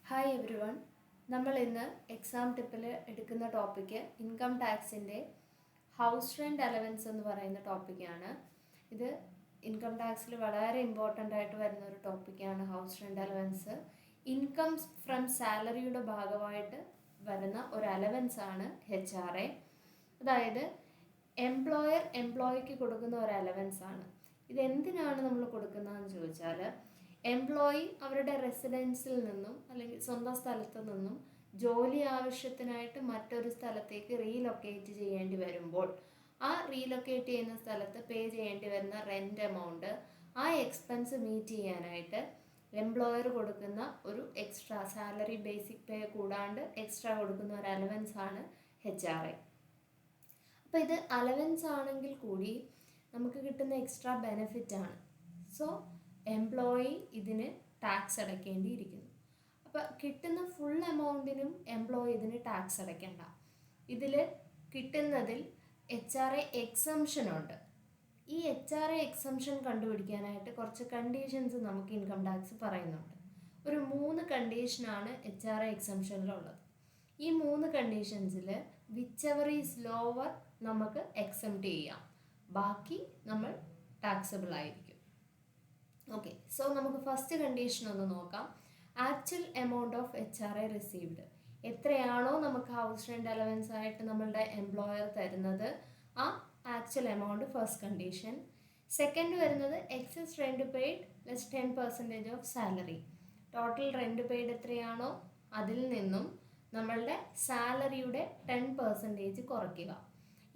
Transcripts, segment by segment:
Hi every one. നമ്മൾ ഇന്ന് exam ടിപ്പിൽ എടുക്കുന്ന ടോപ്പിക്ക് ഇൻകം ടാക്സിൻ്റെ ഹൗസ് റെൻറ്റ് അലവൻസ് എന്ന് പറയുന്ന ടോപ്പിക്കാണ്. ഇത് ഇൻകം ടാക്സിൽ വളരെ ഇമ്പോർട്ടൻ്റ് ആയിട്ട് വരുന്ന ഒരു ടോപ്പിക്കാണ് house rent allowance. Income from സാലറിയുടെ ഭാഗമായിട്ട് വരുന്ന ഒരു അലവൻസ് ആണ് HRA. അതായത് എംപ്ലോയർ എംപ്ലോയിക്ക് കൊടുക്കുന്ന ഒരു അലവൻസ് ആണ്. ഇതെന്തിനാണ് നമ്മൾ കൊടുക്കുന്നതെന്ന് ചോദിച്ചാൽ, എംപ്ലോയി അവരുടെ റെസിഡൻസിൽ നിന്നും അല്ലെങ്കിൽ സ്വന്തം സ്ഥലത്തു നിന്നും ജോലി ആവശ്യത്തിനായിട്ട് മറ്റൊരു സ്ഥലത്തേക്ക് റീലൊക്കേറ്റ് ചെയ്യേണ്ടി വരുമ്പോൾ ആ റീലൊക്കേറ്റ് ചെയ്യുന്ന സ്ഥലത്ത് പേ ചെയ്യേണ്ടി വരുന്ന റെൻ്റ് എമൗണ്ട്, ആ എക്സ്പെൻസ് മീറ്റ് ചെയ്യാനായിട്ട് എംപ്ലോയർ കൊടുക്കുന്ന ഒരു എക്സ്ട്രാ സാലറി ബേസിക് പേ കൂടാണ്ട് എക്സ്ട്രാ കൊടുക്കുന്ന ഒരു അലവൻസ് ആണ് HRA. അപ്പോൾ ഇത് അലവൻസ് ആണെങ്കിൽ കൂടി നമുക്ക് കിട്ടുന്ന എക്സ്ട്രാ ബെനിഫിറ്റ് ആണ്. സോ എംപ്ലോയി ഇതിന് ടാക്സ് അടയ്ക്കേണ്ടിയിരിക്കുന്നു. അപ്പോൾ കിട്ടുന്ന ഫുൾ എമൗണ്ടിനും എംപ്ലോയി ഇതിന് ടാക്സ് അടയ്ക്കേണ്ട. ഇതിൽ കിട്ടുന്നതിൽ HRA എക്സംഷൻ ഉണ്ട്. ഈ HRA എക്സംഷൻ കണ്ടുപിടിക്കാനായിട്ട് കുറച്ച് കണ്ടീഷൻസ് നമുക്ക് ഇൻകം ടാക്സ് പറയുന്നുണ്ട്. ഒരു 3 കണ്ടീഷനാണ് HRA എക്സംഷനിലുള്ളത്. ഈ 3 കണ്ടീഷൻസിൽ വിച്ചെവർ ഈസ് ലോവർ നമുക്ക് എക്സംപ്റ്റ് ചെയ്യാം, ബാക്കി നമ്മൾ ടാക്സബിൾ ആയിരിക്കും. ഓക്കെ, സോ നമുക്ക് ഫസ്റ്റ് കണ്ടീഷൻ ഒന്ന് നോക്കാം. Actual amount of HRA received. എത്രയാണോ നമുക്ക് ഹൗസ് റെൻറ്റ് അലവൻസ് ആയിട്ട് നമ്മളുടെ എംപ്ലോയർ തരുന്നത്, ആ actual amount first condition. Second വരുന്നത് excess rent paid less 10% of salary. Total rent paid എത്രയാണോ അതിൽ നിന്നും നമ്മളുടെ സാലറിയുടെ 10% കുറയ്ക്കുക.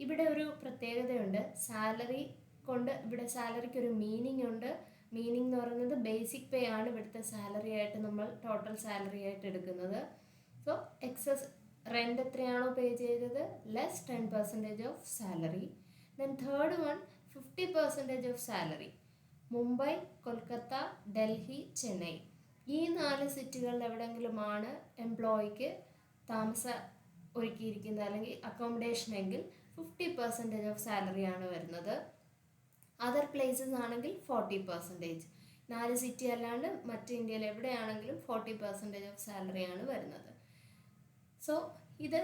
ഇവിടെ ഒരു പ്രത്യേകതയുണ്ട്. സാലറി കൊണ്ട് ഇവിടെ സാലറിക്ക് ഒരു മീനിങ് ഉണ്ട്. മീനിങ് എന്ന് പറയുന്നത് ബേസിക് പേ ആണ് ഇവിടുത്തെ സാലറി ആയിട്ട് നമ്മൾ ടോട്ടൽ സാലറി ആയിട്ട് എടുക്കുന്നത്. സോ എക്സസ് റെൻ്റ് എത്രയാണോ പേ ചെയ്തത് less 10% of salary. Then third one 50% of salary. Mumbai, Kolkata, Delhi, Chennai ഈ 4 സിറ്റികളിൽ എവിടെയെങ്കിലുമാണ് എംപ്ലോയിക്ക് താമസം ഒരുക്കിയിരിക്കുന്നത് അല്ലെങ്കിൽ അക്കോമഡേഷൻ എങ്കിൽ 50% ഓഫ് സാലറിയാണ് വരുന്നത്. അതർ പ്ലേസസ് ആണെങ്കിൽ 40%. 4 സിറ്റി അല്ലാണ്ട് മറ്റ് ഇന്ത്യയിൽ എവിടെയാണെങ്കിലും 40% ഓഫ് സാലറിയാണ് വരുന്നത്. സോ ഇത്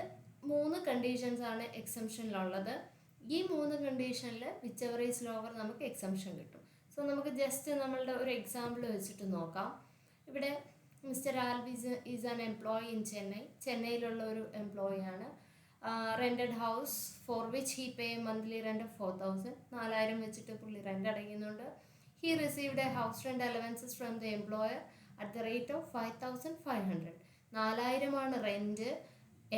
3 കണ്ടീഷൻസ് ആണ് എക്സംഷനിലുള്ളത്. ഈ 3 കണ്ടീഷനിൽ വിച്ചെവർ ഈസ് ലോവർ നമുക്ക് എക്സംഷൻ കിട്ടും. സോ നമുക്ക് ജസ്റ്റ് നമ്മളുടെ ഒരു എക്സാമ്പിൾ വെച്ചിട്ട് നോക്കാം. ഇവിടെ mister Alvis is an employee in Chennai. ചെന്നൈയിലുള്ള ഒരു എംപ്ലോയിയാണ്. Rented house for which he pay monthly rent of 4,000. 4,000 വെച്ചിട്ട് പുള്ളി റെൻ്റ് അടയ്ക്കുന്നുണ്ട്. He received a house rent allowances from the employer at the rate of 5,500. 4,000 rent.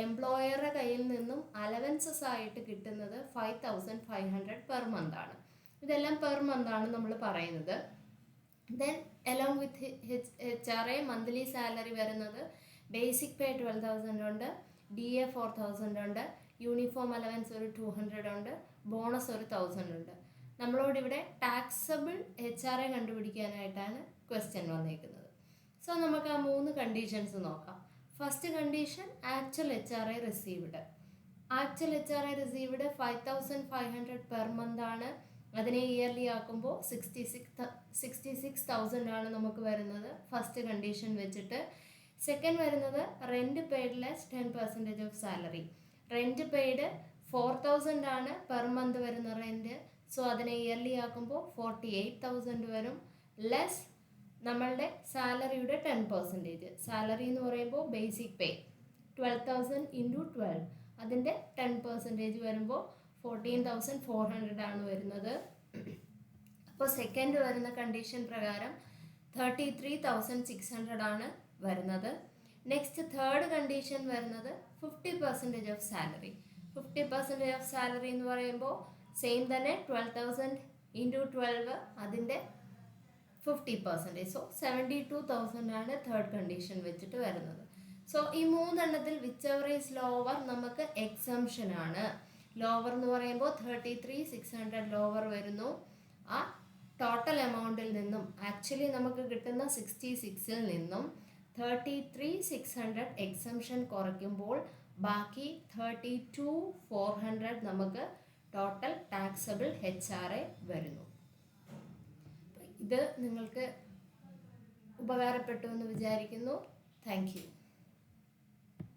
എംപ്ലോയറുടെ കയ്യിൽ നിന്നും അലവൻസസ് ആയിട്ട് കിട്ടുന്നത് 5,500 പെർ മന്ത് ആണ്. ഇതെല്ലാം പെർ മന്ത് ആണ് നമ്മൾ പറയുന്നത്. Then along with HRA monthly salary വരുന്നത് ബേസിക് പേ 12,000 ഉണ്ട്, DA 4,000 ഉണ്ട്, യൂണിഫോം അലവൻസ് ഒരു 200 ഉണ്ട്, ബോണസ് ഒരു 1,000 ഉണ്ട്. നമ്മളോടിവിടെ ടാക്സബിൾ HRA കണ്ടുപിടിക്കാനായിട്ടാണ് ക്വസ്റ്റ്യൻ വന്നേക്കുന്നത്. സോ നമുക്ക് ആ 3 കണ്ടീഷൻസ് നോക്കാം. First condition actual HRA received. Actual HRA received 5,500 per month ആണ്. അതിനെ ഇയർലി ആക്കുമ്പോൾ 66,000 ആണ് നമുക്ക് വരുന്നത് ഫസ്റ്റ് കണ്ടീഷൻ വെച്ചിട്ട്. സെക്കൻഡ് വരുന്നത് rent paid less 10% of salary. Rent paid 4,000 ആണ് പെർ മന്ത് വരുന്ന റെൻറ്റ്. സോ അതിനെ ഇയർലി ആക്കുമ്പോൾ 48,000 വരും. ലെസ് നമ്മളുടെ സാലറിയുടെ 10%. സാലറി എന്ന് പറയുമ്പോൾ ബേസിക് പേ 12,000 × 12 അതിൻ്റെ 10% വരുമ്പോൾ 14,400 ആണ് വരുന്നത്. അപ്പോൾ സെക്കൻഡ് വരുന്ന കണ്ടീഷൻ പ്രകാരം 33,600 ആണ് വരുന്നത്. നെക്സ്റ്റ് തേർഡ് കണ്ടീഷൻ വരുന്നത് 50% ഓഫ് സാലറി. 50% ഓഫ് സാലറി എന്ന് പറയുമ്പോൾ സെയിം തന്നെ 12,000 × 12 അതിൻ്റെ 50%. സോ 72,000 ആണ് തേർഡ് കണ്ടീഷൻ വെച്ചിട്ട് വരുന്നത്. സോ ഈ 3 എണ്ണത്തിൽ വിച്ചെവർ ഈസ് ലോവർ നമുക്ക് എക്സംഷൻ ആണ്. ലോവർ എന്ന് പറയുമ്പോൾ 33,600 ലോവർ വരുന്നു. ആ ടോട്ടൽ എമൗണ്ടിൽ നിന്നും ആക്ച്വലി നമുക്ക് കിട്ടുന്ന 66-ൽ നിന്നും 33,600 എക്സംഷൻ കുറയ്ക്കുമ്പോൾ ബാക്കി 32,400 നമുക്ക് ടോട്ടൽ ടാക്സബിൾ HRA വരുന്നു. ഇത് നിങ്ങൾക്ക് ഉപകാരപ്പെട്ടു എന്ന് വിചാരിക്കുന്നു. Thank you.